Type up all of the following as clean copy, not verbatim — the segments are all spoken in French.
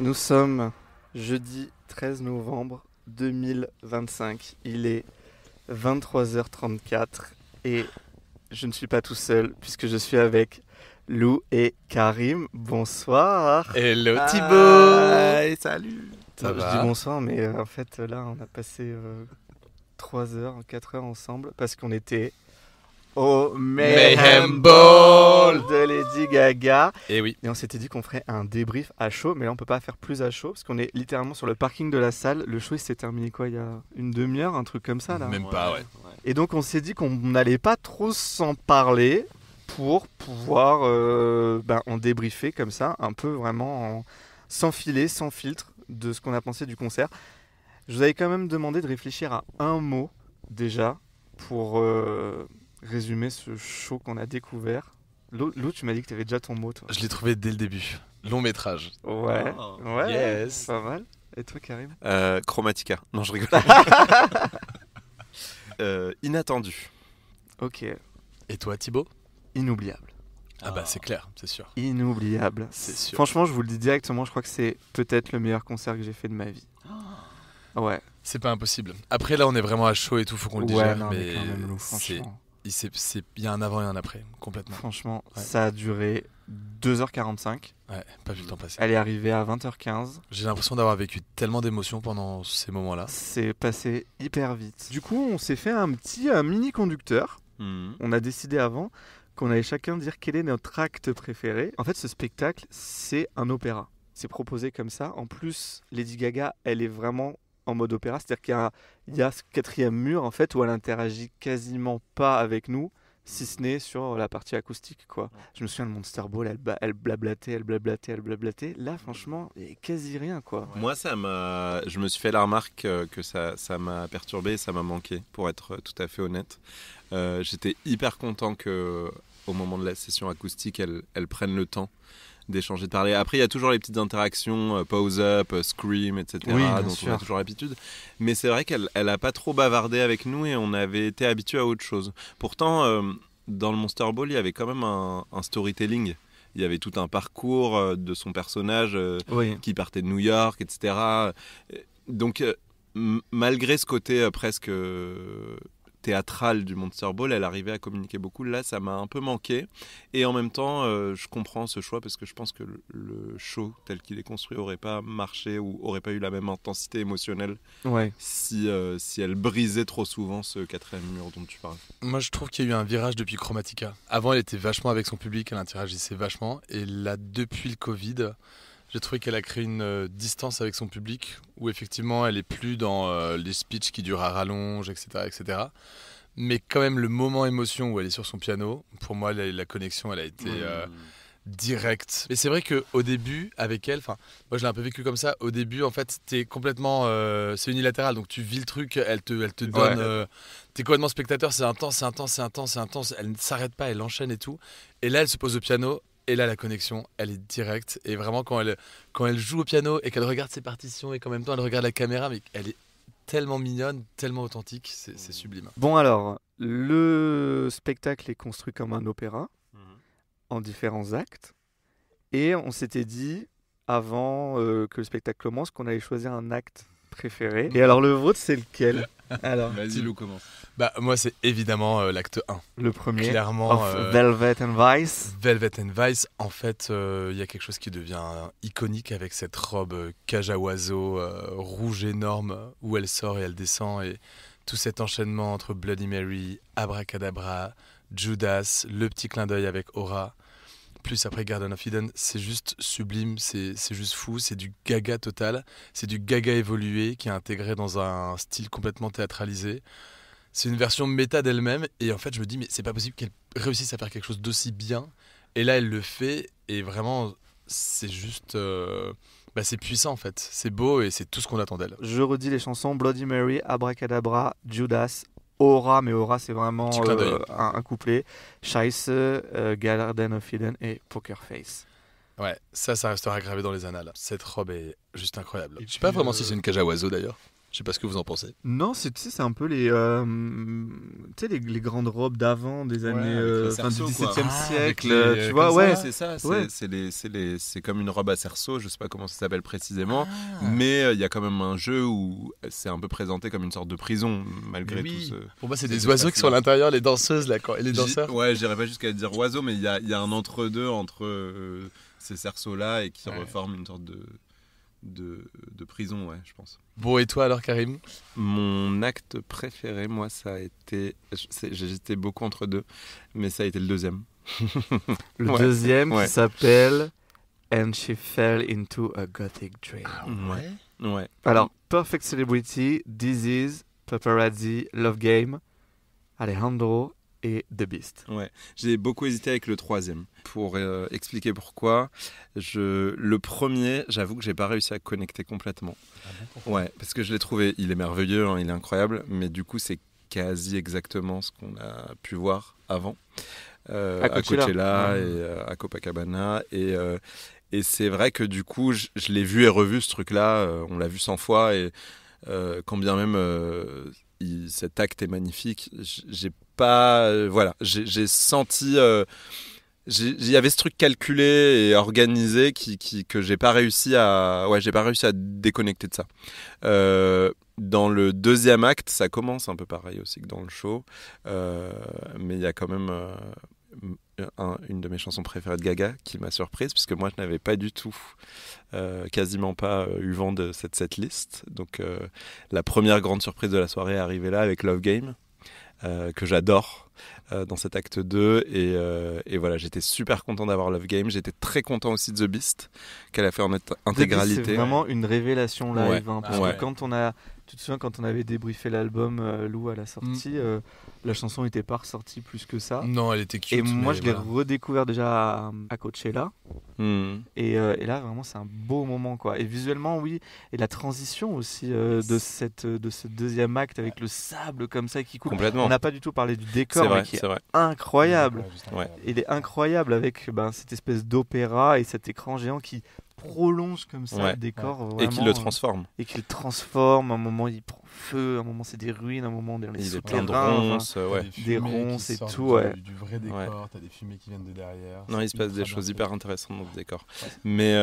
Nous sommes jeudi 13 novembre 2025. Il est 23h34 et je ne suis pas tout seul puisque je suis avec Lou et Karim. Bonsoir. Hello Thibaut. Hey, salut. Ça Je va dis bonsoir, mais en fait là on a passé 3 heures, 4 heures ensemble parce qu'on était au Mayhem Ball de Lady Gaga. Et oui. Et on s'était dit qu'on ferait un débrief à chaud, mais là on peut pas faire plus à chaud parce qu'on est littéralement sur le parking de la salle. Le show il s'est terminé quoi, il y a une demi-heure, un truc comme ça là. Même pas, ouais. Et donc on s'est dit qu'on n'allait pas trop s'en parler pour pouvoir en débriefer comme ça, un peu vraiment sans filet, sans filtre de ce qu'on a pensé du concert. Je vous avais quand même demandé de réfléchir à un mot déjà pour résumer ce show qu'on a découvert. Lou, tu m'as dit que tu avais déjà ton mot, toi. Je l'ai trouvé dès le début. Long métrage. Ouais, Oh. ouais, Yes. pas mal. Et toi, Karim? Chromatica. Non, je rigole. Inattendu. Ok, Et toi Thibaut? inoubliable. Ah bah c'est clair, c'est sûr. Inoubliable. C'est sûr. Franchement, je vous le dis directement, je crois que c'est peut-être le meilleur concert que j'ai fait de ma vie. Ouais. C'est pas impossible. Après là on est vraiment à chaud et tout, faut qu'on le Ouais, digère. non, mais mais quand même, Lou, c'est, franchement. il y a un avant et un après, complètement. Franchement, Ouais. ça a duré 2h45. Ouais, pas vu le temps passer. Elle est arrivée à 20h15. J'ai l'impression d'avoir vécu tellement d'émotions pendant ces moments-là. C'est passé hyper vite. Du coup, on s'est fait un mini conducteur. On a décidé avant qu'on allait chacun dire quel est notre acte préféré. En fait, ce spectacle, c'est un opéra. C'est proposé comme ça. En plus, Lady Gaga, elle est vraiment en mode opéra. C'est-à-dire qu'il y a ce quatrième mur, en fait, où elle interagit quasiment pas avec nous, si ce n'est sur la partie acoustique, quoi. Je me souviens de Monster Ball, elle blablatait. Là, franchement, il n'y a quasi rien, quoi. Moi, je me suis fait la remarque que ça m'a perturbé et ça m'a manqué, pour être tout à fait honnête. J'étais hyper content que, au moment de la session acoustique, elle prenne le temps d'échanger, de parler. Après, il y a toujours les petites interactions, pause up, scream, etc., Oui, bien dont sûr. on a toujours l'habitude. Mais c'est vrai qu'elle a pas trop bavardé avec nous et on avait été habitués à autre chose. Pourtant, dans le Monster Ball, il y avait quand même un storytelling. Il y avait tout un parcours de son personnage Oui. qui partait de New York, etc. Donc, malgré ce côté presque théâtral du Monster Ball, elle arrivait à communiquer beaucoup. Là, ça m'a un peu manqué. Et en même temps, je comprends ce choix parce que je pense que le show tel qu'il est construit aurait pas marché ou aurait pas eu la même intensité émotionnelle Ouais. si elle brisait trop souvent ce quatrième mur dont tu parles. Moi je trouve qu'il y a eu un virage depuis Chromatica. Avant elle était vachement avec son public, elle interagissait vachement. Et là depuis le Covid, j'ai trouvé qu'elle a créé une distance avec son public où effectivement elle est plus dans les speeches qui durent à rallonge, etc., etc. Mais quand même le moment émotion où elle est sur son piano, pour moi la connexion elle a été directe. Et c'est vrai qu'au début avec elle, moi je l'ai un peu vécu comme ça. Au début en fait t'es complètement, c'est unilatéral, donc tu vis le truc, elle te donne, t'es complètement spectateur, c'est intense. Elle ne s'arrête pas, elle enchaîne et tout. Et là elle se pose au piano. Et là, la connexion, elle est directe. Et vraiment, quand elle joue au piano et qu'elle regarde ses partitions et qu'en même temps, elle regarde la caméra, mais elle est tellement mignonne, tellement authentique, c'est sublime. Bon alors, le spectacle est construit comme un opéra, en différents actes. Et on s'était dit, avant que le spectacle commence, qu'on allait choisir un acte préféré. Et alors le vôtre, c'est lequel? Alors, Vas-y, Lou, commence. Bah, moi, c'est évidemment l'acte 1. le premier, Clairement, of Velvet and Vice. Velvet and Vice, en fait, il y a quelque chose qui devient iconique avec cette robe cage à oiseaux rouge énorme où elle sort et elle descend. Et tout cet enchaînement entre Bloody Mary, Abracadabra, Judas, le petit clin d'œil avec Aura, plus après Garden of Eden, c'est juste sublime, c'est juste fou, c'est du gaga total, c'est du gaga évolué qui est intégré dans un style complètement théâtralisé. C'est une version méta d'elle-même et en fait je me dis mais c'est pas possible qu'elle réussisse à faire quelque chose d'aussi bien. Et là elle le fait et vraiment c'est juste... c'est puissant en fait, c'est beau et c'est tout ce qu'on attend d'elle. Je redis les chansons: Bloody Mary, Abracadabra, Judas, Aura, mais Aura c'est vraiment Petit clin d'œil. un couplet, Scheisse, Garden of Eden et Poker Face. Ouais, ça restera gravé dans les annales. Cette robe est juste incroyable. Et Je sais pas puis, vraiment si c'est une cage à oiseaux d'ailleurs. Je sais pas ce que vous en pensez. Non, c'est un peu les grandes robes d'avant des années du XVIIe siècle, tu vois, ouais. C'est ça, c'est comme une robe à cerceau, je sais pas comment ça s'appelle précisément, mais il y a quand même un jeu où c'est un peu présenté comme une sorte de prison malgré tout ce... Pour moi, c'est des oiseaux qui sont à l'intérieur, les danseuses là, et les danseurs. Ouais, j'irais pas jusqu'à dire oiseaux, mais il y a un entre-deux entre ces cerceaux là et qui reforment une sorte de prison, ouais, je pense. Bon, et toi alors, Karim ? Mon acte préféré, moi, ça a été... J'hésitais beaucoup entre deux, mais ça a été le deuxième. Le deuxième qui s'appelle And She Fell Into a Gothic Dream. Ouais. Alors, Perfect Celebrity, This Is, Paparazzi, Love Game, Alejandro et The Beast. Ouais, j'ai beaucoup hésité avec le troisième. Pour expliquer pourquoi, le premier, j'avoue que j'ai pas réussi à connecter complètement. Ouais, parce que je l'ai trouvé, il est merveilleux, il est incroyable, mais du coup c'est quasi exactement ce qu'on a pu voir avant à Coachella et à Copacabana et c'est vrai que du coup je l'ai vu et revu ce truc-là, on l'a vu 100 fois et quand bien même cet acte est magnifique, j'ai senti il y avait ce truc calculé et organisé que j'ai pas réussi à déconnecter de ça. Dans le deuxième acte, ça commence un peu pareil aussi que dans le show, mais il y a quand même une de mes chansons préférées de Gaga qui m'a surprise puisque moi je n'avais pas du tout quasiment pas eu vent de cette setlist, donc la première grande surprise de la soirée est arrivée là avec Love Game, que j'adore dans cet acte 2 et voilà, j'étais super content d'avoir Love Game, j'étais très content aussi de The Beast qu'elle a fait en intégralité. C'est vraiment une révélation live, parce que tu te souviens quand on avait débriefé l'album Lou à la sortie, la chanson n'était pas ressortie plus que ça. Non, elle était cute. Et moi je l'ai redécouvert déjà à Coachella. Et là vraiment c'est un beau moment quoi. Et visuellement oui, et la transition aussi de ce deuxième acte avec le sable comme ça qui coule. Complètement. On n'a pas du tout parlé du décor, mais qui est incroyable. Il est incroyable avec cette espèce d'opéra et cet écran géant qui prolonge comme ça le décor vraiment, et qui le transforme. À un moment il prend feu, à un moment c'est des ruines, à un moment dans les il souterrains, est plein de ronces, des ronces et tout, du vrai décor, t'as des fumées qui viennent de derrière. Non, il se passe des choses hyper intéressantes dans ce décor. Mais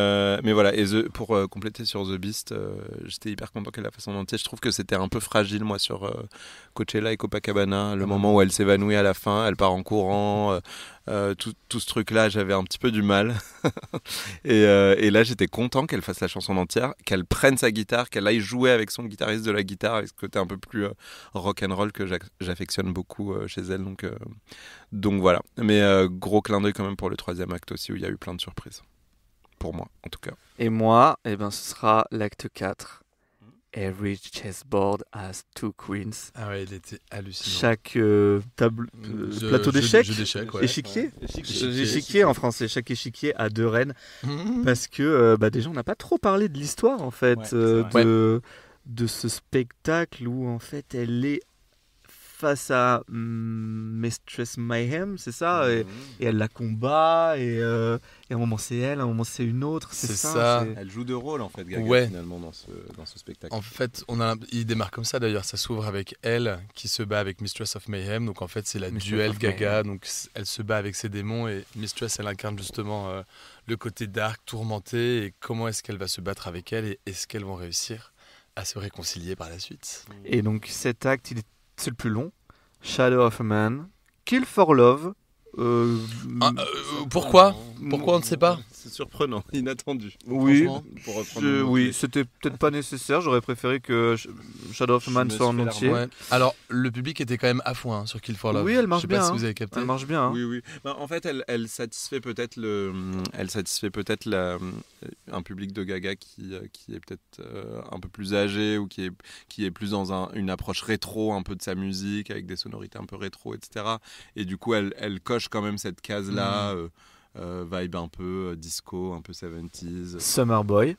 voilà, et pour compléter sur The Beast, j'étais hyper content qu'elle la fasse en entier. Je trouve que c'était un peu fragile moi sur Coachella et Copacabana, le moment où elle s'évanouit à la fin, elle part en courant, tout ce truc là j'avais un petit peu du mal et là j'étais content qu'elle fasse la chanson entière, qu'elle prenne sa guitare, qu'elle aille jouer avec son guitariste de la guitare avec ce côté un peu plus rock'n'roll que j'affectionne beaucoup chez elle, donc voilà, mais gros clin d'œil quand même pour le troisième acte aussi où il y a eu plein de surprises pour moi en tout cas. Et moi ce sera l'acte 4. Every chessboard has two queens. Ah ouais, il était hallucinant. Chaque plateau d'échecs, échiquier. Échiquier en français. Chaque échiquier a deux reines. Parce que déjà, on n'a pas trop parlé de l'histoire en fait de ce spectacle où en fait elle est face à Mistress Mayhem, c'est ça, et elle la combat, et à un moment c'est elle, à un moment c'est une autre, c'est ça. Elle joue deux rôles en fait, Gaga, finalement dans ce spectacle. En fait, il démarre comme ça d'ailleurs, ça s'ouvre avec elle qui se bat avec Mistress of Mayhem, donc en fait c'est la duel Gaga, donc elle se bat avec ses démons et Mistress elle incarne justement le côté dark, tourmenté, et comment est-ce qu'elle va se battre avec elle et est-ce qu'elles vont réussir à se réconcilier par la suite. Et donc cet acte, c'est le plus long. Shadow of a Man, Kill for Love. Pourquoi on ne sait pas. C'est surprenant, inattendu. Oui, c'était peut-être pas nécessaire. J'aurais préféré que Shadow of a Man soit en entier. Ouais. Alors, le public était quand même à fond sur Kill for Love. Oui, elle marche bien. Je sais pas si vous avez capté. Elle marche bien. Oui. En fait, elle satisfait peut-être un public de Gaga qui est peut-être un peu plus âgé ou qui est plus dans une approche rétro un peu de sa musique avec des sonorités un peu rétro, etc. Et du coup, elle coche quand même cette case-là. Vibe un peu disco, un peu 70s. Summer Boy.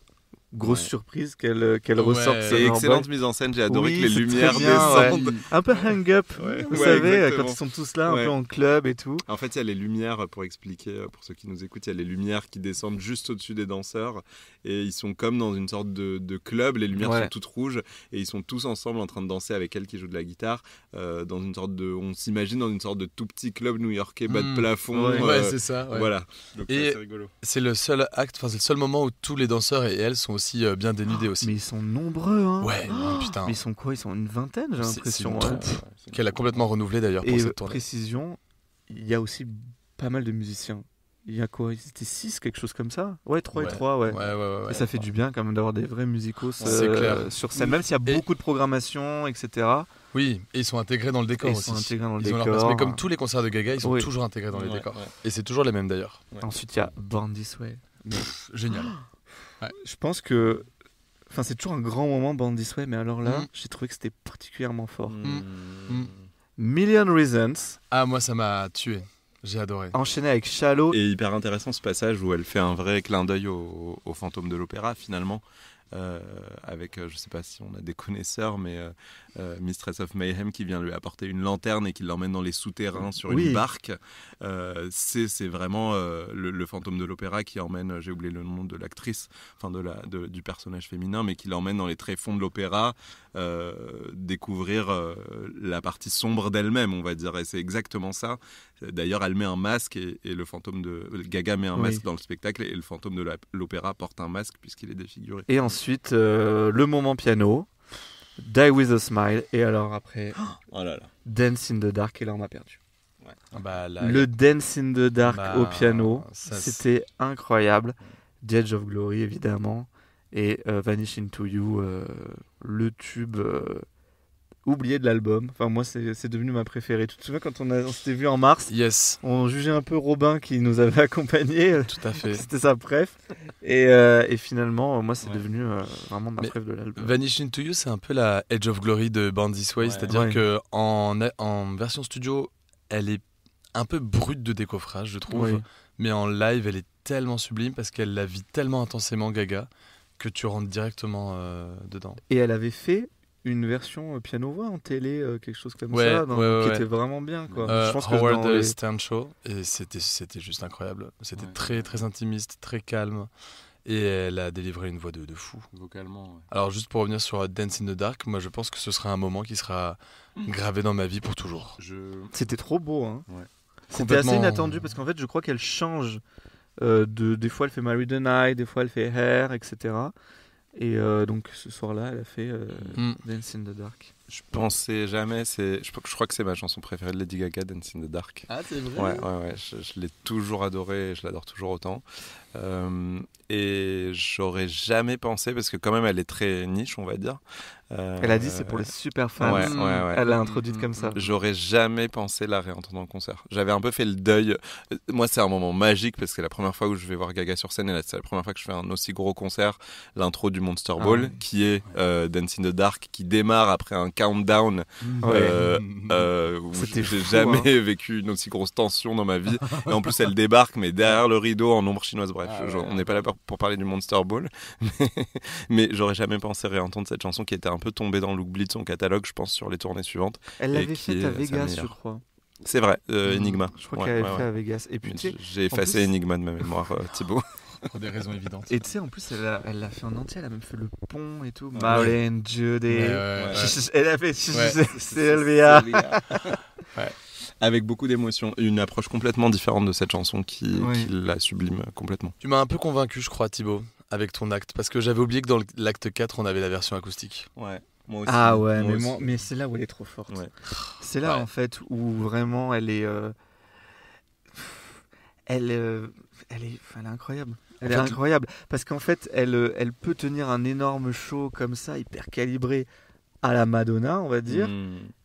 Grosse surprise qu'elle ressorte. Et excellente mise en scène, j'ai adoré que les lumières bien, descendent. Un peu hang up, vous savez, exactement. quand ils sont tous là, un peu en club et tout. En fait, il y a les lumières, pour expliquer, pour ceux qui nous écoutent, il y a les lumières qui descendent juste au-dessus des danseurs. Et ils sont comme dans une sorte de club, les lumières sont toutes rouges. Et ils sont tous ensemble en train de danser avec elle qui joue de la guitare. Dans une sorte on s'imagine dans une sorte de tout petit club new-yorkais, bas de plafond. C'est ça. Voilà. Donc, et c'est rigolo. c'est le seul acte, c'est le seul moment où tous les danseurs et elle sont aussi bien dénudés aussi. Mais ils sont nombreux, hein. Ouais, putain. Mais ils sont quoi ? Ils sont une vingtaine, j'ai l'impression. Qu'elle a complètement renouvelé d'ailleurs pour cette tournée. Précision, il y a aussi pas mal de musiciens. Il y a quoi ? Ils étaient 6, quelque chose comme ça ? Ouais, 3 et 3, ouais. Et ça fait du bien quand même d'avoir des vrais musicos sur scène, même s'il y a beaucoup de programmation, etc. Oui, et ils sont intégrés dans le décor aussi. Ils ont leur place. Mais comme tous les concerts de Gaga, ils sont toujours intégrés dans les décors. Et c'est toujours les mêmes d'ailleurs. Ensuite, il y a Born This Way. Génial. Je pense que c'est toujours un grand moment, Born This Way, mais alors là, j'ai trouvé que c'était particulièrement fort. Million Reasons. Ah, moi, ça m'a tué. J'ai adoré. Enchaîné avec Shallow. Et hyper intéressant ce passage où elle fait un vrai clin d'œil au fantôme de l'opéra, finalement. Avec, je sais pas si on a des connaisseurs, mais Mistress of Mayhem qui vient lui apporter une lanterne et qui l'emmène dans les souterrains sur une barque. C'est vraiment le fantôme de l'opéra qui emmène, j'ai oublié le nom de l'actrice, du personnage féminin, mais qui l'emmène dans les tréfonds de l'opéra, découvrir la partie sombre d'elle-même, on va dire. Et c'est exactement ça. D'ailleurs, elle met un masque et le fantôme de Gaga met un masque dans le spectacle et le fantôme de l'opéra porte un masque puisqu'il est défiguré. Et ensuite, le moment piano, Die With A Smile, et alors après, Dance in the Dark, et là on m'a perdu. Le Dance in the Dark au piano, c'était incroyable. The Edge of Glory, évidemment, et Vanish Into You, le tube oublié de l'album. Enfin, moi, c'est devenu ma préférée. Tu te souviens quand on s'était vu en mars ? Yes. On jugeait un peu Robin qui nous avait accompagnés. Tout à fait. C'était sa préf. Et finalement, moi, c'est devenu vraiment ma préf de l'album. Vanish Into You, c'est un peu la Edge of Glory de Born This Way. C'est-à-dire que en version studio, elle est un peu brute de décoffrage, je trouve. Mais en live, elle est tellement sublime parce qu'elle la vit tellement intensément, Gaga, que tu rentres directement dedans. Et elle avait fait une version piano-voix en télé, quelque chose comme ça, qui était vraiment bien, quoi. Je pense Howard Stern Show, et c'était juste incroyable. C'était très très intimiste, très calme, et elle a délivré une voix de fou. Vocalement. Alors juste pour revenir sur Dance in the Dark, moi je pense que ce sera un moment qui sera gravé dans ma vie pour toujours. C'était trop beau, hein. C'était assez inattendu parce qu'en fait, je crois qu'elle change. Des fois, elle fait Marry the Night, des fois, elle fait Hair, etc. Et donc ce soir-là, elle a fait Dance in the Dark. Je pensais jamais, je crois que c'est ma chanson préférée de Lady Gaga, Dance in the Dark. Ah, c'est vrai ? Ouais, je l'ai toujours adorée, je l'adore toujours autant. Et j'aurais jamais pensé, parce que quand même elle est très niche, on va dire. Elle a dit c'est pour les super fans. Ouais. Elle l'a introduite comme ça. J'aurais jamais pensé la réentendre en concert. J'avais un peu fait le deuil. Moi, c'est un moment magique parce que la première fois où je vais voir Gaga sur scène, et c'est la première fois que je fais un aussi gros concert, l'intro du Monster Ball, qui est Dance in the Dark, qui démarre après un countdown. Où j'ai jamais vécu une aussi grosse tension dans ma vie. Et en plus, elle débarque, mais derrière le rideau en ombre chinoise. Bref, on n'est pas là pour parler du Monster Ball, mais j'aurais jamais pensé réentendre cette chanson qui était un peu tombée dans l'oubli de son catalogue, je pense, sur les tournées suivantes. Elle l'avait faite à Vegas, je crois. C'est vrai, Enigma. Je crois qu'elle avait fait à Vegas. Et puis, j'ai effacé Enigma de ma mémoire, Thibaut. Pour des raisons évidentes. Et tu sais, en plus, elle l'a fait en entier, elle a même fait le pont et tout. Marlene, Judy. Elle a fait Sylvia. Avec beaucoup d'émotion. Une approche complètement différente de cette chanson qui la sublime complètement. Tu m'as un peu convaincu, je crois, Thibaut, avec ton acte. Parce que j'avais oublié que dans l'acte 4, on avait la version acoustique. Ouais. Moi aussi. Ah ouais, mais c'est là où elle est trop forte. Ouais. C'est là, en fait, où vraiment elle est... Elle est incroyable. Elle est incroyable. Parce qu'en fait, elle peut tenir un énorme show comme ça, hyper calibré, à la Madonna, on va dire.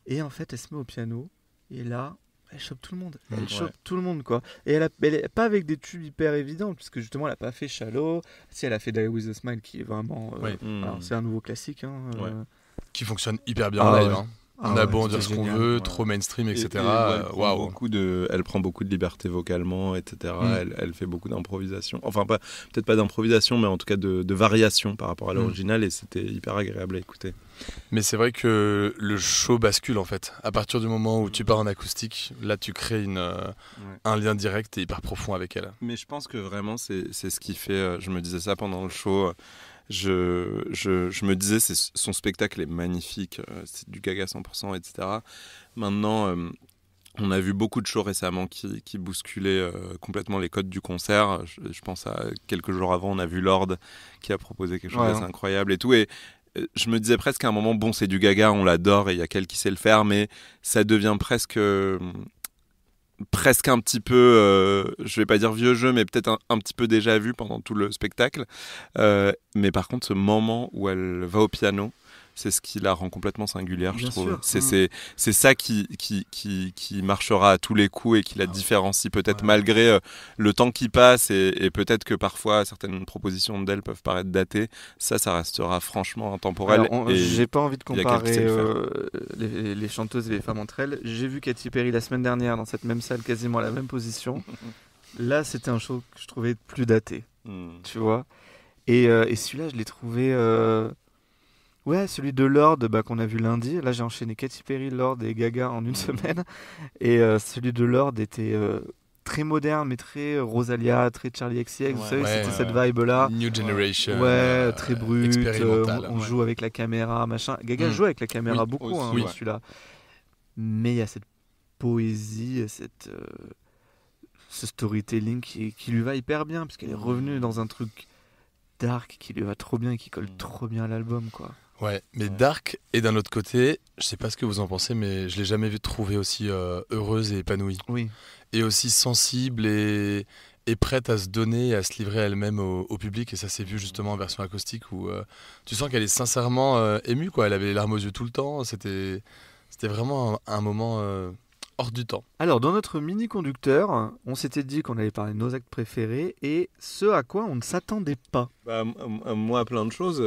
Et en fait, elle se met au piano. Et là, elle chope tout le monde. Elle chope tout le monde, quoi. Et elle est pas avec des tubes hyper évidents, puisque justement, elle a pas fait Shallow. Si, elle a fait Die With A Smile, qui est vraiment... alors, c'est un nouveau classique. Hein, qui fonctionne hyper bien en live. On a beau en dire ce qu'on veut, trop mainstream, etc. Elle prend beaucoup de liberté vocalement, etc. Elle fait beaucoup d'improvisation. Enfin, peut-être pas d'improvisation, mais en tout cas de variation par rapport à l'original. Et c'était hyper agréable à écouter. Mais c'est vrai que le show bascule en fait. À partir du moment où tu pars en acoustique, là tu crées un lien direct et hyper profond avec elle. Mais je pense que vraiment c'est ce qui fait. Je me disais ça pendant le show. Je me disais, son spectacle est magnifique, c'est du Gaga 100%, etc. Maintenant, on a vu beaucoup de shows récemment qui bousculaient complètement les codes du concert. Je pense à quelques jours avant, on a vu Lorde qui a proposé quelque chose d'assez incroyable et tout. Et je me disais presque à un moment, bon, c'est du Gaga, on l'adore et il y a quelqu'un qui sait le faire, mais ça devient presque un petit peu, je vais pas dire vieux jeu, mais peut-être un petit peu déjà vu pendant tout le spectacle. Mais par contre, ce moment où elle va au piano, c'est ce qui la rend complètement singulière, je trouve. C'est ça qui marchera à tous les coups et qui la différencie peut-être malgré le temps qui passe et peut-être que parfois certaines propositions d'elle peuvent paraître datées. Ça restera franchement intemporel. J'ai pas envie de comparer les chanteuses et les femmes entre elles. J'ai vu Katy Perry la semaine dernière dans cette même salle, quasiment à la même position. Là, c'était un show que je trouvais plus daté, tu vois. Et celui-là, je l'ai trouvé... Ouais, celui de Lorde qu'on a vu lundi. Là, j'ai enchaîné Katy Perry, Lorde et Gaga en une semaine. Et celui de Lorde était très moderne, mais très Rosalia, très Charlie XCX. Vous savez, c'était cette vibe-là. New Generation. Très brut. On joue avec la caméra, machin. Gaga joue avec la caméra beaucoup, celui-là. Mais il y a cette poésie, ce storytelling qui lui va hyper bien, parce qu'elle est revenue dans un truc dark qui lui va trop bien et qui colle trop bien à l'album, quoi. Ouais, mais dark, et d'un autre côté, je sais pas ce que vous en pensez, mais je l'ai jamais vu trouver aussi heureuse et épanouie. Oui. Et aussi sensible et prête à se donner et à se livrer elle-même au public. Et ça s'est vu justement en version acoustique où tu sens qu'elle est sincèrement émue, quoi. Elle avait les larmes aux yeux tout le temps. C'était vraiment un moment hors du temps. Alors, dans notre mini-conducteur, on s'était dit qu'on allait parler de nos actes préférés et ce à quoi on ne s'attendait pas. Moi, plein de choses.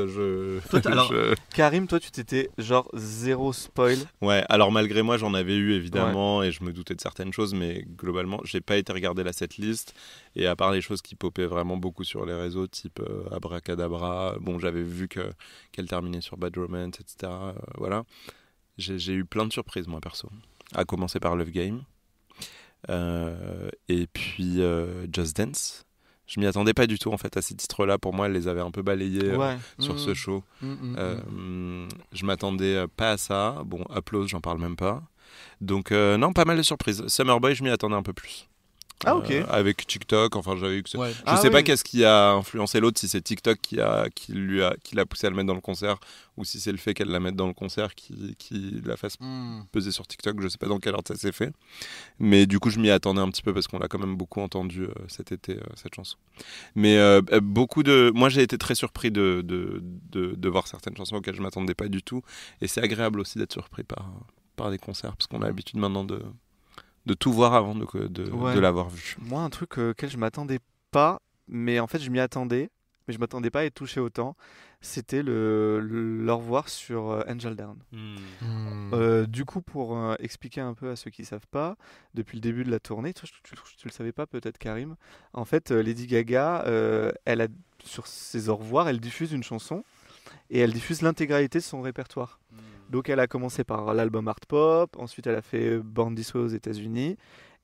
Karim, toi, tu t'étais genre zéro spoil. Ouais, alors malgré moi, j'en avais eu évidemment et je me doutais de certaines choses, mais globalement, j'ai pas été regarder la setlist. Et à part les choses qui popaient vraiment beaucoup sur les réseaux, type Abracadabra, bon, j'avais vu qu'elle terminait sur Bad Romance, etc. Voilà. J'ai eu plein de surprises, moi, perso. À commencer par Love Game. Et puis Just Dance. Je m'y attendais pas du tout en fait à ces titres-là. Pour moi, elle les avait un peu balayés sur ce show. Je m'attendais pas à ça. Bon, Applause, j'en parle même pas. Donc non, pas mal de surprises. Summer Boy, je m'y attendais un peu plus. Ah ok. Avec TikTok, enfin j'avais eu que je sais pas qu'est-ce qui a influencé l'autre, si c'est TikTok qui l'a poussé à le mettre dans le concert ou si c'est le fait qu'elle la mette dans le concert qui la fasse peser sur TikTok. Je sais pas dans quel ordre ça s'est fait, mais du coup je m'y attendais un petit peu parce qu'on l'a quand même beaucoup entendu cet été, cette chanson. Mais moi j'ai été très surpris de voir certaines chansons auxquelles je m'attendais pas du tout, et c'est agréable aussi d'être surpris par des concerts parce qu'on a l'habitude maintenant de tout voir avant de l'avoir vu. Moi, un truc auquel je m'attendais pas, mais en fait je m'y attendais, mais je m'attendais pas à être touché autant, c'était le revoir sur Angel Down. Du coup, pour expliquer un peu à ceux qui savent pas, depuis le début de la tournée, tu le savais pas peut-être, Karim, en fait Lady Gaga, sur ses au revoir, elle diffuse une chanson et elle diffuse l'intégralité de son répertoire. Donc elle a commencé par l'album Art Pop, ensuite elle a fait Born This Way aux États-Unis,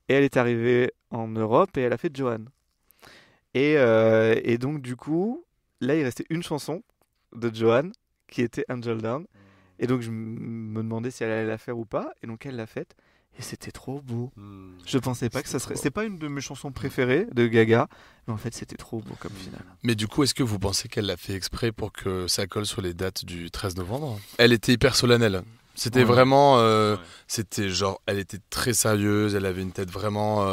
et elle est arrivée en Europe et elle a fait Joanne. Et donc du coup, là il restait une chanson de Joanne qui était Angel Down, et donc je me demandais si elle allait la faire ou pas, et donc elle l'a faite. Et c'était trop beau. Je pensais pas que ça serait... C'est pas une de mes chansons préférées de Gaga, mais en fait c'était trop beau comme finale. Mais du coup, est-ce que vous pensez qu'elle l'a fait exprès pour que ça colle sur les dates du 13 novembre ? Elle était hyper solennelle. C'était vraiment... C'était genre... Elle était très sérieuse, elle avait une tête vraiment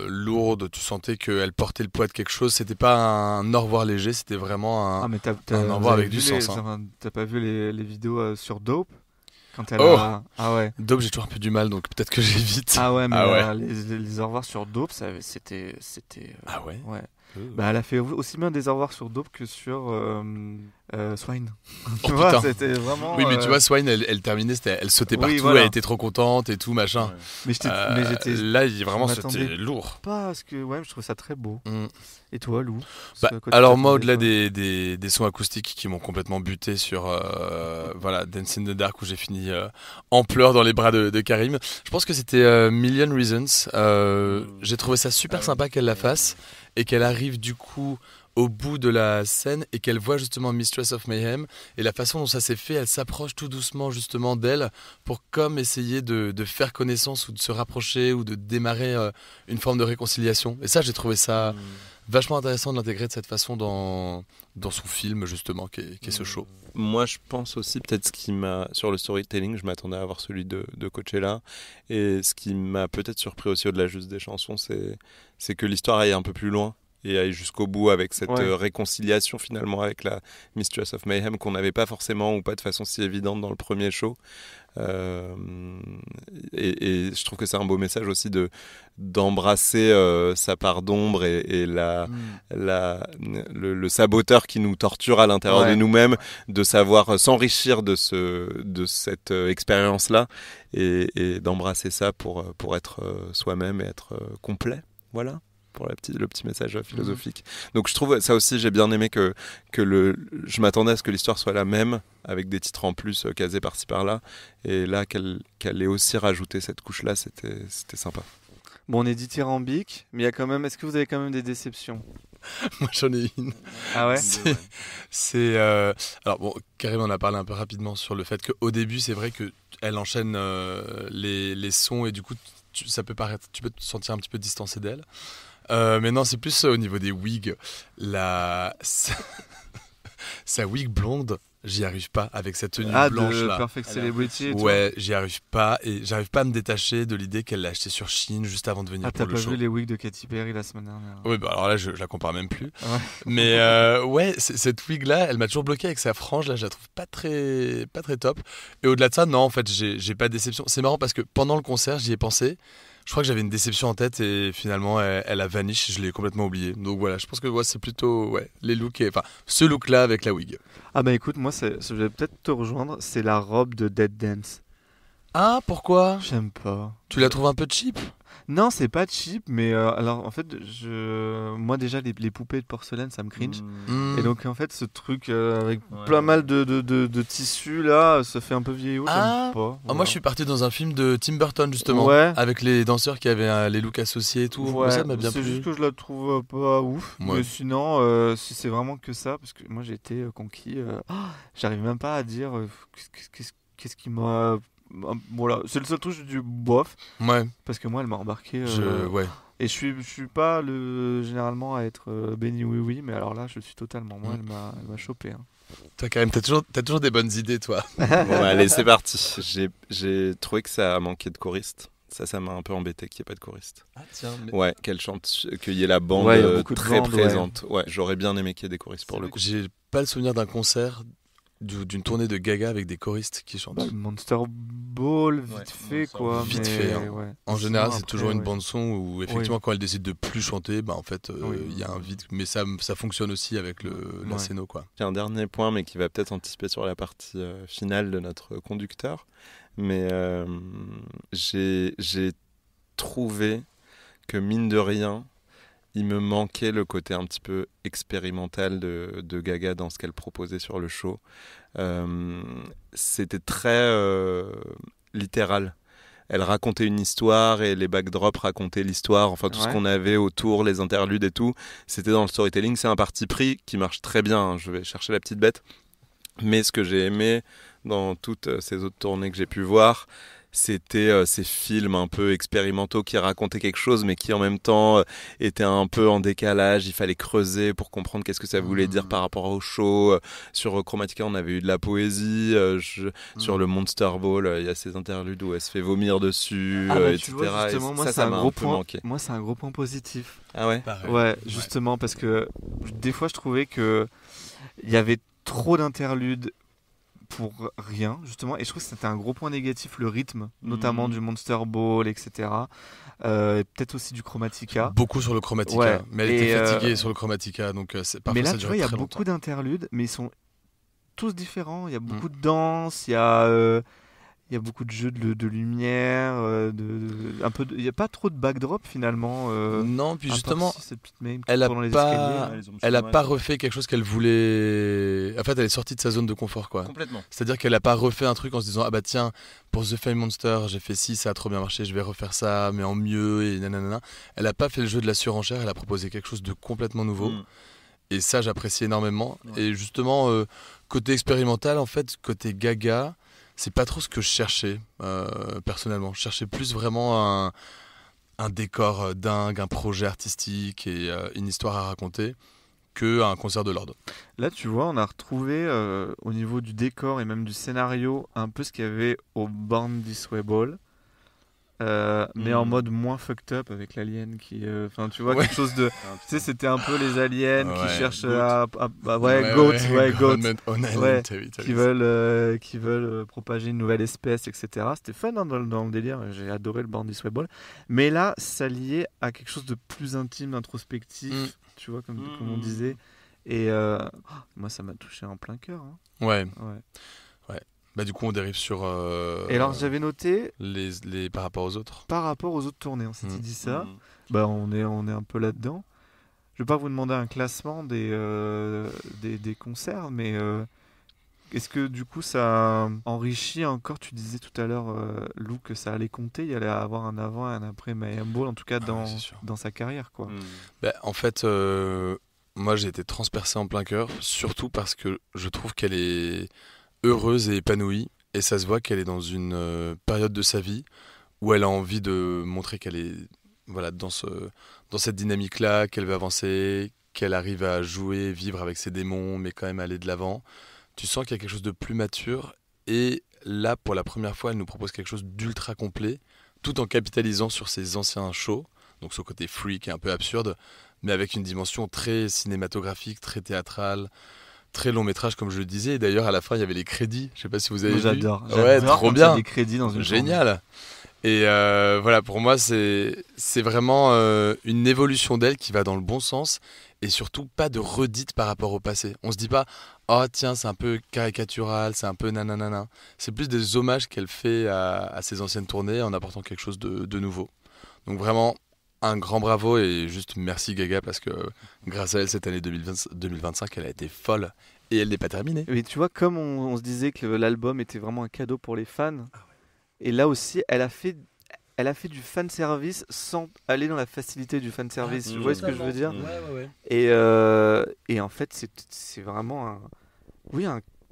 lourde. Tu sentais qu'elle portait le poids de quelque chose. C'était pas un au revoir léger, c'était vraiment un au revoir avec du sens. T'as pas vu les vidéos sur Dope ? Quand elle Dope, j'ai toujours un peu du mal, donc peut-être que j'évite. Ah ouais, mais les au revoir sur Dope, c'était... Ah ouais. Bah, elle a fait aussi bien des au revoir sur Dope que sur Swine. Oh, Tu vois, putain. c'était vraiment. Oui, mais tu vois, Swine, elle terminait, elle sautait partout, voilà. elle était trop contente et tout, machin. Ouais. Mais j'étais Là, vraiment, je c'était m'attendais lourd. pas à ce que. Ouais, je trouve ça très beau. Mm. Et toi, Lou Bah, Quand tu alors moi, t'attendais, au-delà toi des sons acoustiques qui m'ont complètement buté sur voilà, Dance in the Dark, où j'ai fini en pleurs dans les bras de Karim, je pense que c'était Million Reasons. J'ai trouvé ça super sympa qu'elle la fasse et qu'elle arrive du coup au bout de la scène et qu'elle voit justement Mistress of Mayhem, et la façon dont ça s'est fait, elle s'approche tout doucement justement d'elle pour comme essayer de faire connaissance ou de se rapprocher ou de démarrer une forme de réconciliation. Et ça, j'ai trouvé ça vachement intéressant de l'intégrer de cette façon dans son film justement qui est ce show. Moi, je pense aussi peut-être ce qui m'a sur le storytelling, je m'attendais à avoir celui de Coachella, et ce qui m'a peut-être surpris aussi au-delà juste des chansons, c'est que l'histoire aille un peu plus loin et aille jusqu'au bout avec cette réconciliation finalement avec la Mistress of Mayhem qu'on n'avait pas forcément ou pas de façon si évidente dans le premier show. Et je trouve que c'est un beau message aussi d'embrasser sa part d'ombre et le saboteur qui nous torture à l'intérieur de nous-mêmes, de savoir s'enrichir de cette expérience-là et d'embrasser ça pour être soi-même et être complet. Voilà. Pour le petit message philosophique. Donc je trouve ça aussi, j'ai bien aimé que je m'attendais à ce que l'histoire soit la même, avec des titres en plus casés par-ci par-là, et là qu'elle ait aussi rajouté cette couche-là, c'était sympa. Bon, on est dithyrambique, mais il y a quand même. Est-ce que vous avez quand même des déceptions? Moi j'en ai une. Ah ouais. C'est alors bon, Karim en a parlé un peu rapidement sur le fait qu'au début c'est vrai que elle enchaîne les sons et du coup tu peux te sentir un petit peu distancé d'elle. Mais non, c'est plus au niveau des wigs. Sa wig blonde, j'y arrive pas avec cette tenue blanche de là. Perfect Celebrity. Et ouais, j'y arrive pas et j'arrive pas à me détacher de l'idée qu'elle l'a acheté sur Shein juste avant de venir pour le show. T'as pas vu les wigs de Katy Perry la semaine dernière? Oui, bah alors là je la compare même plus. Ouais. Mais ouais, cette wig là, elle m'a toujours bloqué avec sa frange là, je la trouve pas très top. Et au-delà de ça, non, en fait, j'ai pas de déception. C'est marrant parce que pendant le concert, j'y ai pensé. Je crois que j'avais une déception en tête et finalement elle a vanish, je l'ai complètement oublié. Donc voilà, je pense que c'est plutôt les looks, ce look là avec la wig. Ah bah écoute, moi je vais peut-être te rejoindre, c'est la robe de Dead Dance. Ah, pourquoi? J'aime pas. Tu la trouves un peu cheap? Non, c'est pas cheap, mais alors en fait, moi déjà les poupées de porcelaine, ça me cringe. Et donc en fait, ce truc avec plein mal de tissus là, ça fait un peu vieillot. J'aime pas. Voilà. Moi, je suis parti dans un film de Tim Burton justement, avec les danseurs qui avaient les looks associés et tout. Ouais, ça m'a bien plu. C'est juste que je la trouve pas ouf. Ouais. Mais sinon, si c'est vraiment que ça, parce que moi j'ai été conquis, j'arrive même pas à dire qu'est-ce qui m'a. Voilà, c'est le seul truc du bof. Ouais. Parce que moi, elle m'a embarqué. Et je suis pas généralement à être béni oui, mais alors là, je suis totalement. Moi, elle m'a chopé. Hein. Toi, Karim, t'as toujours des bonnes idées, toi. Bon, allez, c'est parti. J'ai trouvé que ça a manqué de choriste. Ça m'a un peu embêté qu'il n'y ait pas de choriste. Ah tiens. Mais... Ouais, qu'elle chante, qu'il y ait la bande très présente. Ouais, j'aurais bien aimé qu'il y ait des choristes pour le coup. J'ai pas le souvenir d'un concert. D'une tournée de Gaga avec des choristes qui chantent. Monster Ball, vite fait quoi. Vite fait. Hein. Ouais. En général, c'est toujours une bande-son où effectivement, quand elle décide de plus chanter, en fait, il y a un vide. Mais ça fonctionne aussi avec la scéno, quoi. J'ai un dernier point, mais qui va peut-être anticiper sur la partie finale de notre conducteur. Mais j'ai trouvé que, mine de rien, il me manquait le côté un petit peu expérimental de Gaga dans ce qu'elle proposait sur le show. C'était très littéral. Elle racontait une histoire et les backdrops racontaient l'histoire. Enfin, tout ce qu'on avait autour, les interludes et tout, c'était dans le storytelling. C'est un parti pris qui marche très bien. Hein. Je vais chercher la petite bête. Mais ce que j'ai aimé dans toutes ces autres tournées que j'ai pu voir, c'était ces films un peu expérimentaux qui racontaient quelque chose mais qui en même temps étaient un peu en décalage. Il fallait creuser pour comprendre qu'est-ce que ça voulait dire par rapport au show. Sur Chromatica, on avait eu de la poésie. Sur le Monster Ball, il y a ces interludes où elle se fait vomir dessus, etc. Vois, justement, moi, ça m'a un peu manqué. Moi, c'est un gros point positif. Ah ouais? Ouais, justement, parce que des fois, je trouvais que il y avait trop d'interludes pour rien, justement. Et je trouve que c'était un gros point négatif, le rythme, notamment du Monster Ball, etc. Et peut-être aussi du Chromatica. Beaucoup sur le Chromatica, mais elle était fatiguée sur le Chromatica, donc parfois mais là, ça tu vois, durait il y a très longtemps. beaucoup d'interludes, mais ils sont tous différents. Il y a beaucoup de danse, il y a beaucoup de jeux de lumière, il n'y a pas trop de backdrop finalement. Non, puis justement, elle a pas refait quelque chose qu'elle voulait. En fait, elle est sortie de sa zone de confort, quoi. Complètement. C'est-à-dire qu'elle a pas refait un truc en se disant ah bah tiens, pour The Fame Monster, j'ai fait ci, ça a trop bien marché, je vais refaire ça, mais en mieux et nanana. Elle a pas fait le jeu de la surenchère, elle a proposé quelque chose de complètement nouveau. Et ça, j'apprécie énormément. Ouais. Et justement, côté expérimental, en fait, côté Gaga, c'est pas trop ce que je cherchais personnellement. Je cherchais plus vraiment un décor dingue, un projet artistique et une histoire à raconter qu'un concert de Lorde. Là, tu vois, on a retrouvé au niveau du décor et même du scénario un peu ce qu'il y avait au Born This Way Ball. Mais en mode moins fucked up avec l'alien qui tu vois quelque chose de tu sais c'était un peu les aliens qui cherchent qui veulent propager une nouvelle espèce, etc. C'était fun dans le délire, j'ai adoré le Born This Way Ball, mais là ça liait à quelque chose de plus intime, d'introspectif, tu vois, comme on disait, et moi ça m'a touché en plein cœur, hein. Ouais. Bah du coup on dérive sur et alors j'avais noté les par rapport aux autres tournées, on s'était dit ça. Bah on est un peu là-dedans. Je vais pas vous demander un classement des concerts, mais est-ce que du coup ça enrichit encore? Tu disais tout à l'heure, Lou, que ça allait compter, il y allait avoir un avant et un après Mayhem Ball, en tout cas dans sa carrière, quoi. Bah, en fait moi j'ai été transpercé en plein cœur, surtout parce que je trouve qu'elle est heureuse et épanouie, et ça se voit qu'elle est dans une période de sa vie où elle a envie de montrer qu'elle est dans cette dynamique-là, qu'elle veut avancer, qu'elle arrive à jouer, vivre avec ses démons, mais quand même aller de l'avant. Tu sens qu'il y a quelque chose de plus mature, et là, pour la première fois, elle nous propose quelque chose d'ultra complet, tout en capitalisant sur ses anciens shows, donc ce côté freak et un peu absurde, mais avec une dimension très cinématographique, très théâtrale, très long métrage, comme je le disais. Et d'ailleurs, à la fin, il y avait les crédits. Je sais pas si vous avez vu. J'adore. Ouais, trop bien. Des crédits dans une génial. Et voilà, pour moi, c'est vraiment une évolution d'elle qui va dans le bon sens, et surtout pas de redite par rapport au passé. On se dit pas, oh tiens, c'est un peu caricatural, c'est un peu nananana. C'est plus des hommages qu'elle fait à ses anciennes tournées en apportant quelque chose de nouveau. Donc vraiment, un grand bravo, et juste merci Gaga, parce que grâce à elle, cette année 2025, elle a été folle, et elle n'est pas terminée. Mais tu vois, comme on se disait que l'album était vraiment un cadeau pour les fans, et là aussi, elle a fait du fan service sans aller dans la facilité du fan service. Tu vois ce que je veux dire? Ouais. Et en fait, c'est vraiment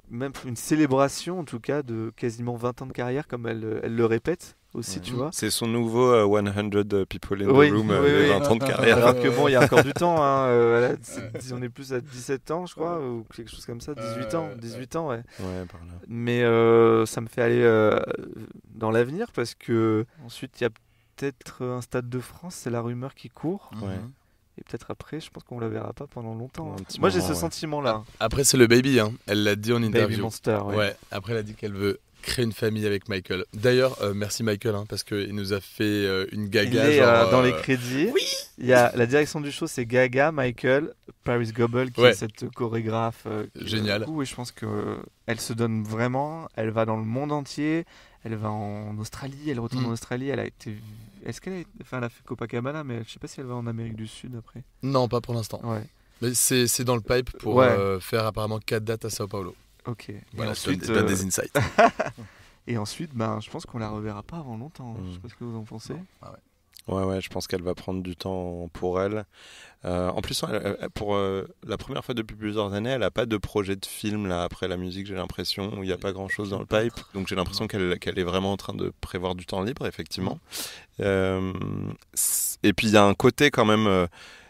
même une célébration, en tout cas, de quasiment 20 ans de carrière, comme elle le répète aussi, tu vois. C'est son nouveau 100 People in the Room, les 20 ans de carrière. Alors que bon, il y a encore du temps, hein, on est plus à 17 ans, je crois, ou quelque chose comme ça, 18 ans, ouais. Ouais, par là. Mais ça me fait aller dans l'avenir, parce que ensuite, il y a peut-être un Stade de France, c'est la rumeur qui court. Ouais. Et peut-être après, je pense qu'on la verra pas pendant longtemps. Moi, j'ai ce sentiment-là. Après, c'est le baby, hein. Elle l'a dit en interview. Baby Monster, ouais. Après, elle a dit qu'elle veut créer une famille avec Michael. D'ailleurs, merci Michael, hein, parce qu'il nous a fait une Gaga. Il est dans les crédits. Oui. Il y a la direction du show, c'est Gaga, Michael, Paris Goebel, qui est cette chorégraphe. Génial. Et je pense qu'elle se donne vraiment. Elle va dans le monde entier. Elle va en Australie. Elle retourne en Australie. Elle a été. Est-ce qu'elle elle a fait Copacabana, mais je sais pas si elle va en Amérique du Sud après. Non, pas pour l'instant. Ouais. Mais c'est dans le pipe pour faire apparemment 4 dates à Sao Paulo. Ok. Voilà, ensuite, des insights. Et ensuite, je pense qu'on la reverra pas avant longtemps. Je sais pas ce que vous en pensez. Ouais, je pense qu'elle va prendre du temps pour elle. En plus, pour la première fois depuis plusieurs années, elle n'a pas de projet de film là, après la musique, j'ai l'impression, où il n'y a pas grand-chose dans le pipe. Donc j'ai l'impression qu'elle est vraiment en train de prévoir du temps libre, effectivement. Et puis il y a un côté quand même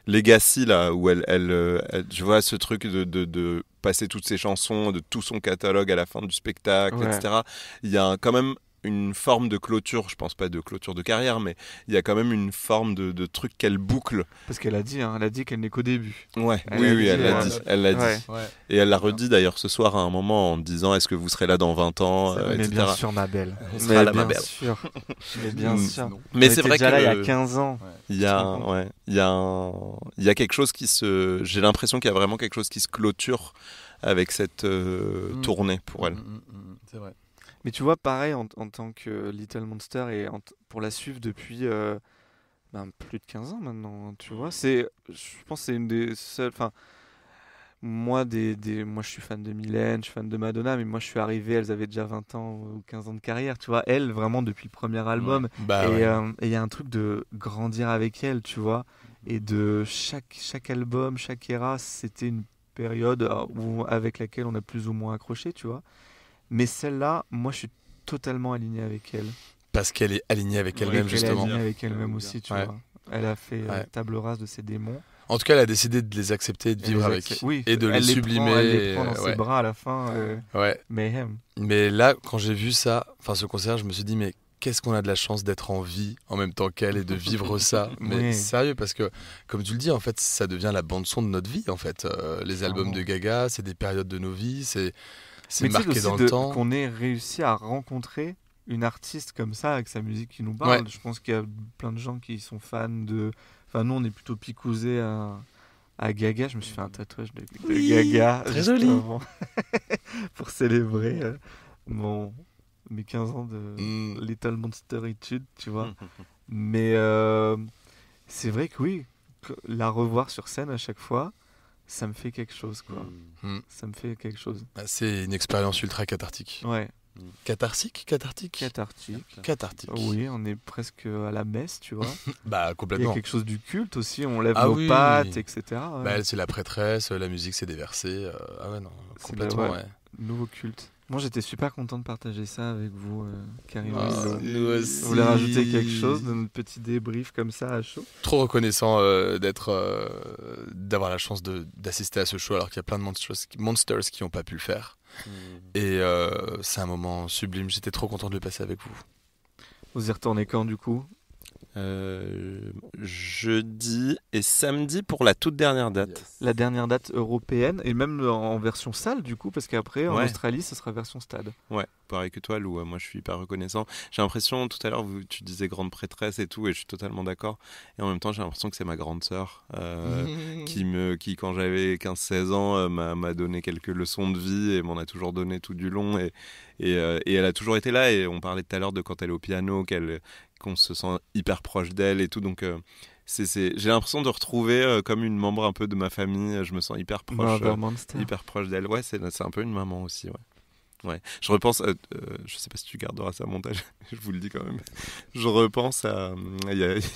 legacy là, où elle je vois ce truc de passer toutes ses chansons, de tout son catalogue à la fin du spectacle, etc. Il y a quand même une forme de clôture, je pense pas de clôture de carrière, mais il y a quand même une forme de truc qu'elle boucle. Parce qu'elle a dit qu'elle n'est qu'au début. Ouais, elle l'a dit. Ouais. Et elle l'a redit d'ailleurs ce soir à un moment en disant est-ce que vous serez là dans 20 ans, mais etc. bien sûr, ma belle. On sera là, ma belle. Mais bien sûr. Mais c'est vrai déjà que là, il y a 15 ans. Il y a quelque chose qui se... J'ai l'impression qu'il y a vraiment quelque chose qui se clôture avec cette tournée pour elle. C'est vrai. Mais tu vois, pareil, en tant que Little Monster, et pour la suivre depuis plus de 15 ans maintenant, tu vois, je pense que c'est une des seules... Enfin, moi, moi, je suis fan de Mylène, je suis fan de Madonna, mais moi, je suis arrivé, elles avaient déjà 20 ans ou 15 ans de carrière, tu vois. Elle, vraiment, depuis le premier album. Et il y a un truc de grandir avec elle, tu vois. Et de chaque album, chaque era, c'était une période avec laquelle on a plus ou moins accroché, tu vois. Mais celle-là, moi, je suis totalement aligné avec elle. Parce qu'elle est alignée avec elle-même, justement. Elle est alignée avec elle-même aussi, tu vois. Elle a fait table rase de ses démons. En tout cas, elle a décidé de les accepter, de vivre avec. Oui, et de les sublimer. Elle les prend dans ses bras à la fin. Mayhem. Mais là, quand j'ai vu ça, ce concert, je me suis dit, mais qu'est-ce qu'on a de la chance d'être en vie en même temps qu'elle et de vivre ça. Mais sérieux, parce que, comme tu le dis, en fait, ça devient la bande-son de notre vie, en fait. Les albums de Gaga, c'est des périodes de nos vies, c'est marqué dans le temps. Qu'on ait réussi à rencontrer une artiste comme ça, avec sa musique qui nous parle. Je pense qu'il y a plein de gens qui sont fans de... Enfin, nous, on est plutôt picousés à Gaga. Je me suis fait un tatouage de Gaga. Très joli. Pour célébrer mes 15 ans de Little Monsteritude, tu vois. Mais c'est vrai que oui, la revoir sur scène à chaque fois, ça me fait quelque chose, quoi. Ça me fait quelque chose. C'est une expérience ultra cathartique. Ouais. Cathartique. Oui, on est presque à la messe, tu vois. Complètement. Il y a quelque chose du culte aussi, on lève nos pattes, etc. Elle, c'est la prêtresse, la musique, c'est des versets. Complètement, nouveau culte. Moi, j'étais super content de partager ça avec vous, Karim. Nous aussi. Vous voulez rajouter quelque chose de notre petit débrief comme ça à chaud? Trop reconnaissant d'avoir la chance d'assister à ce show alors qu'il y a plein de monsters qui n'ont pas pu le faire. Et c'est un moment sublime. J'étais trop content de le passer avec vous. Vous y retournez quand du coup? Jeudi et samedi pour la toute dernière date. Yes. La dernière date européenne et même en version salle du coup, parce qu'après en Australie ça sera version stade. Ouais, pareil que toi Lou, moi je suis hyper reconnaissant. J'ai l'impression, tout à l'heure tu disais grande prêtresse et tout, et je suis totalement d'accord. Et en même temps j'ai l'impression que c'est ma grande sœur qui quand j'avais 15-16 ans m'a donné quelques leçons de vie et m'en a toujours donné tout du long. Et elle a toujours été là, et on parlait tout à l'heure de quand elle est au piano, qu'on se sent hyper proche d'elle et tout, donc j'ai l'impression de retrouver comme une membre un peu de ma famille. Je me sens hyper proche d'elle. Ouais, c'est un peu une maman aussi, ouais. Je repense je sais pas si tu garderas ça au montage, je vous le dis quand même. Je repense à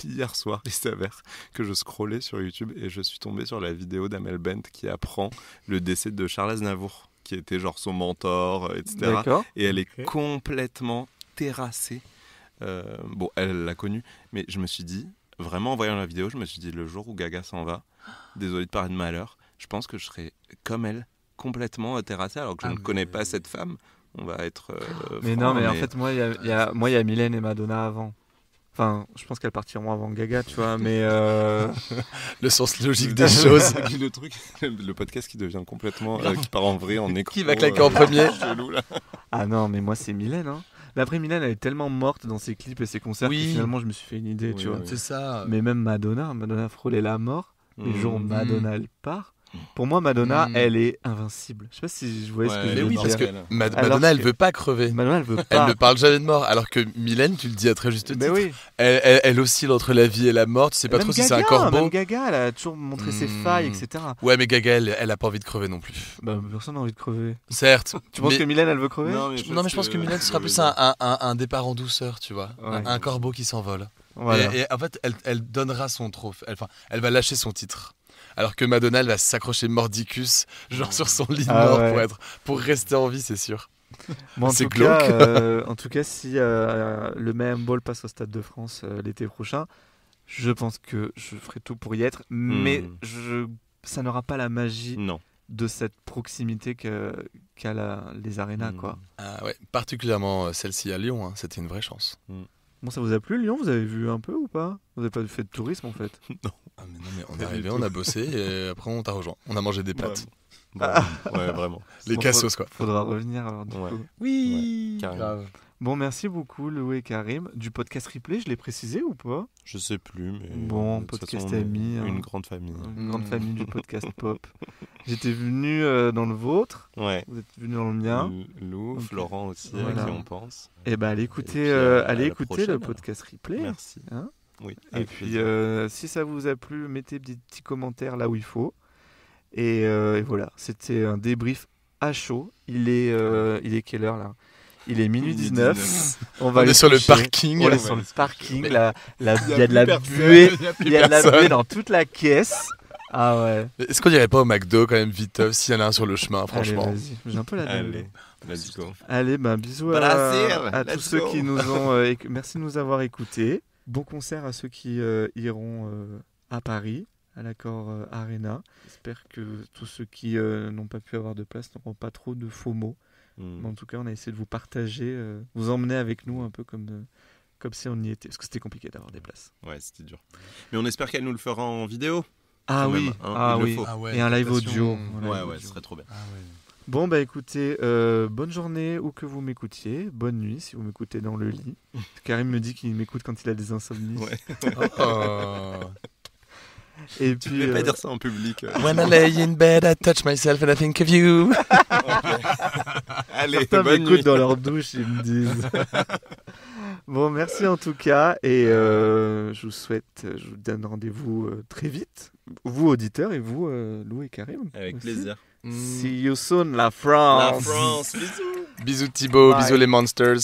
hier soir, il s'avère que je scrollais sur YouTube et je suis tombé sur la vidéo d'Amel Bent qui apprend le décès de Charles Aznavour, qui était genre son mentor, etc. D'accord. Et elle est complètement terrassée. Elle l'a connue, mais je me suis dit, vraiment en voyant la vidéo, je me suis dit, le jour où Gaga s'en va, désolé de parler de malheur, je pense que je serai comme elle, complètement terrassée, alors que je ne connais pas cette femme. On va être en fait moi il y a Mylène et Madonna avant. Enfin, je pense qu'elles partiront avant Gaga, tu vois, mais le sens logique des choses. Le truc, le podcast qui devient complètement qui part en vrai, en écran. Qui va claquer en premier? Chelou, là. Ah non, mais moi c'est Mylène, hein. Mais après, Mylène, elle est tellement morte dans ses clips et ses concerts que finalement, je me suis fait une idée, tu vois. C'est ça. Mais même Madonna frôlait la mort. Le jour où Madonna, elle part. Pour moi, Madonna, elle est invincible. Je sais pas si je voyais ce que je veux dire. Oui, parce que Madonna, elle veut pas crever. Madonna, elle veut pas. Elle ne parle jamais de mort. Alors que Mylène, tu le dis à très juste titre. Oui. Elle oscille entre la vie et la mort. Tu sais pas trop si c'est un corbeau. Même Gaga, elle a toujours montré ses failles, etc. Ouais, mais Gaga, elle a pas envie de crever non plus. Personne n'a envie de crever. Certes. Tu penses que Mylène, elle veut crever? Non, mais je pense que Mylène sera plus un départ en douceur, tu vois. Un corbeau qui s'envole. Voilà. Et en fait, elle donnera son trophée. Elle va lâcher son titre. Alors que Madonna, elle va s'accrocher mordicus, genre sur son lit de mort pour rester en vie, c'est sûr. Bon, c'est glauque. En tout cas, si le Mayhem Ball passe au Stade de France l'été prochain, je pense que je ferai tout pour y être, mais ça n'aura pas la magie de cette proximité qu'a les arénas, quoi. Ah ouais, particulièrement celle-ci à Lyon, hein, c'était une vraie chance. Bon, ça vous a plu, Lyon? Vous avez vu un peu ou pas? Vous n'avez pas fait de tourisme, en fait? Non. Ah, mais non, mais on est arrivé, on a bossé et après on t'a rejoint. On a mangé des pâtes. Ouais, vraiment. Les cassos, quoi. Faudra revenir alors, du coup. Oui, grave. Bon, merci beaucoup, Lou et Karim. Du podcast Replay, je l'ai précisé ou pas? Je sais plus, mais. Bon, de toute podcast façon, ami. Une grande famille. Une grande famille du podcast pop. J'étais venu dans le vôtre. Ouais. Vous êtes venu dans le mien. Lou, Donc, Florent aussi, voilà. à qui on pense. Et bah, allez écouter, Et puis, écouter le prochaine. podcast Replay. Merci. Hein, Oui. et avec puis, plaisir. si ça vous a plu, mettez des petits commentaires là où il faut. Et voilà, c'était un débrief à chaud. Il est quelle heure là? Il est minuit 19. On est sur le parking. On est sur le parking. Il y a Il y a de la plus personne. buée. plus Il y a de la personne. buée dans toute la caisse. Ah ouais. Est-ce qu'on dirait pas au McDo quand même vite s'il y en a un sur le chemin, franchement? Allez, vas-y. J'ai un peu la dalle. Allez, let's go. Allez, ben, bisous Brasil, à tous let's ceux go. qui nous ont. Merci de nous avoir écoutés. Bon concert à ceux qui iront à Paris, à l'Accor Arena. J'espère que tous ceux qui n'ont pas pu avoir de place n'auront pas trop de faux mots. Mais en tout cas, on a essayé de vous partager, vous emmener avec nous un peu comme si on y était. Parce que c'était compliqué d'avoir des places. Ouais, c'était dur. Mais on espère qu'elle nous le fera en vidéo. Ah Quand oui, même, hein, il le faut. Ah ouais, et un live captation. audio. Un live Ouais, audio. ce serait trop bien. Ah ouais. Bon, bah écoutez, bonne journée où que vous m'écoutiez. Bonne nuit si vous m'écoutez dans le lit. Karim me dit qu'il m'écoute quand il a des insomnies. Ouais. Oh. Et Tu puis, peux pas dire ça en public. When I lay in bed, I touch myself and I think of you. Allez, certains bonne m'écoutent nuit. dans leur douche, ils me disent. Bon, merci en tout cas. Et je vous donne rendez-vous très vite. Vous, auditeurs, et vous, Lou et Karim. Avec aussi. plaisir. See you soon, la France. La France, bisous. Bisous Thibaut, Bye. bisous les monsters.